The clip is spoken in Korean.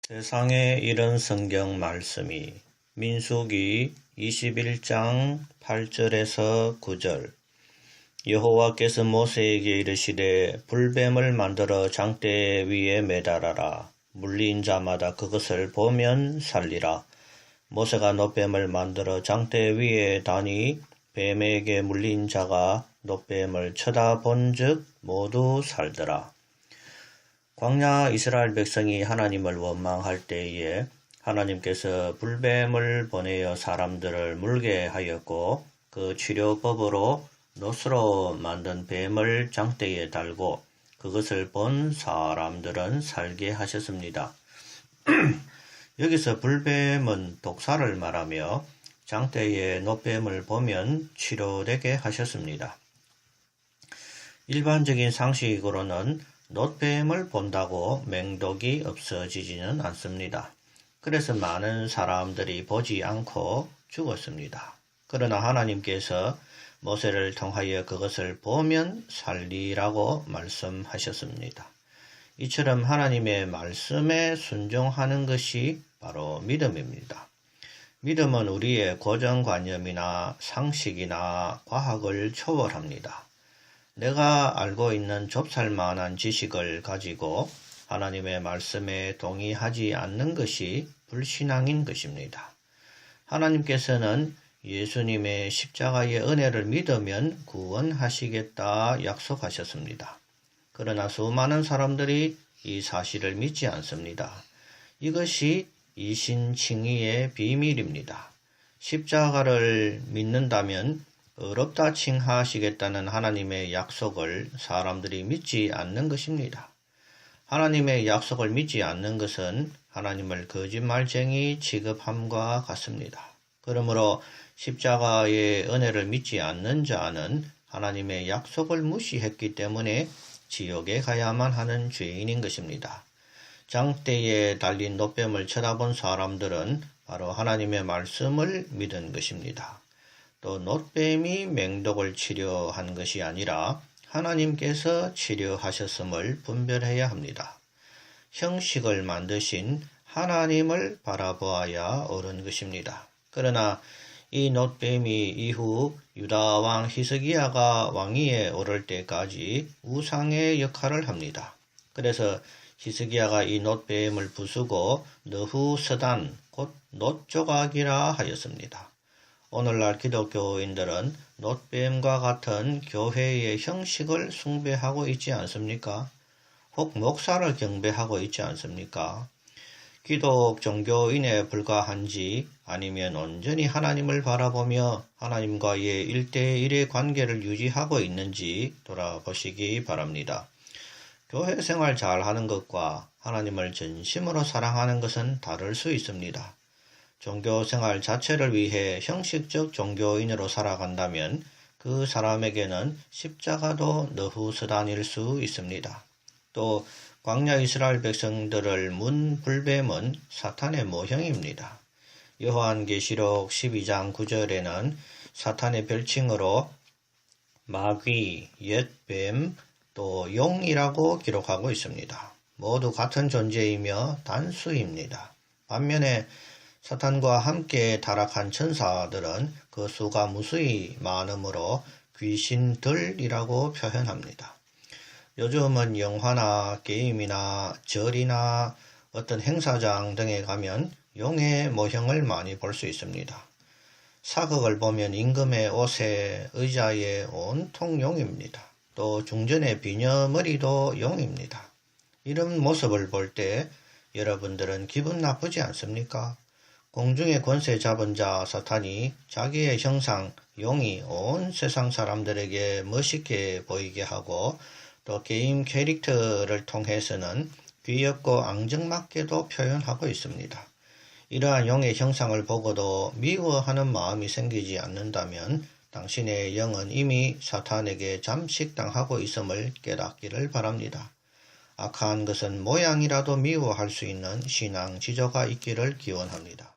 세상에 이런 성경 말씀이 민수기 21장 8절에서 9절. 여호와께서 모세에게 이르시되 불뱀을 만들어 장대 위에 매달아라. 물린 자마다 그것을 보면 살리라. 모세가 놋뱀을 만들어 장대 위에 다니 뱀에게 물린 자가 놋뱀을 쳐다본즉 모두 살더라. 광야 이스라엘 백성이 하나님을 원망할 때에 하나님께서 불뱀을 보내어 사람들을 물게 하였고, 그 치료법으로 놋으로 만든 뱀을 장대에 달고 그것을 본 사람들은 살게 하셨습니다. 여기서 불뱀은 독사를 말하며 장대에 놋뱀을 보면 치료되게 하셨습니다. 일반적인 상식으로는 놋뱀을 본다고 맹독이 없어지지는 않습니다. 그래서 많은 사람들이 보지 않고 죽었습니다. 그러나 하나님께서 모세를 통하여 그것을 보면 살리라고 말씀하셨습니다. 이처럼 하나님의 말씀에 순종하는 것이 바로 믿음입니다. 믿음은 우리의 고정관념이나 상식이나 과학을 초월합니다. 내가 알고 있는 좁쌀만한 지식을 가지고 하나님의 말씀에 동의하지 않는 것이 불신앙인 것입니다. 하나님께서는 예수님의 십자가의 은혜를 믿으면 구원하시겠다 약속하셨습니다. 그러나 수많은 사람들이 이 사실을 믿지 않습니다. 이것이 이신칭의의 비밀입니다. 십자가를 믿는다면 어렵다 칭하시겠다는 하나님의 약속을 사람들이 믿지 않는 것입니다. 하나님의 약속을 믿지 않는 것은 하나님을 거짓말쟁이 취급함과 같습니다. 그러므로 십자가의 은혜를 믿지 않는 자는 하나님의 약속을 무시했기 때문에 지옥에 가야만 하는 죄인인 것입니다. 장대에 달린 놋뱀을 쳐다본 사람들은 바로 하나님의 말씀을 믿은 것입니다. 또 놋뱀이 맹독을 치료한 것이 아니라 하나님께서 치료하셨음을 분별해야 합니다. 형식을 만드신 하나님을 바라보아야 옳은 것입니다. 그러나 이 놋뱀이 이후 유다 왕 히스기야가 왕위에 오를 때까지 우상의 역할을 합니다. 그래서 히스기야가 이 놋뱀을 부수고 너후서단 곧 놋조각이라 하였습니다. 오늘날 기독교인들은 놋뱀과 같은 교회의 형식을 숭배하고 있지 않습니까? 혹 목사를 경배하고 있지 않습니까? 기독 종교인에 불과한지 아니면 온전히 하나님을 바라보며 하나님과의 1대1의 관계를 유지하고 있는지 돌아보시기 바랍니다. 교회 생활 잘하는 것과 하나님을 진심으로 사랑하는 것은 다를 수 있습니다. 종교생활 자체를 위해 형식적 종교인으로 살아간다면 그 사람에게는 십자가도 너후서단일 수 있습니다. 또 광야 이스라엘 백성들을 문 불뱀은 사탄의 모형입니다. 요한계시록 12장 9절에는 사탄의 별칭으로 마귀, 옛뱀, 또 용이라고 기록하고 있습니다. 모두 같은 존재이며 단수입니다. 반면에 사탄과 함께 타락한 천사들은 그 수가 무수히 많으므로 귀신들이라고 표현합니다. 요즘은 영화나 게임이나 절이나 어떤 행사장 등에 가면 용의 모형을 많이 볼 수 있습니다. 사극을 보면 임금의 옷에 의자에 온통 용입니다. 또 중전의 비녀머리도 용입니다. 이런 모습을 볼 때 여러분들은 기분 나쁘지 않습니까? 공중의 권세 잡은 자 사탄이 자기의 형상 용이 온 세상 사람들에게 멋있게 보이게 하고 또 게임 캐릭터를 통해서는 귀엽고 앙증맞게도 표현하고 있습니다. 이러한 용의 형상을 보고도 미워하는 마음이 생기지 않는다면 당신의 영은 이미 사탄에게 잠식당하고 있음을 깨닫기를 바랍니다. 악한 것은 모양이라도 미워할 수 있는 신앙 지조가 있기를 기원합니다.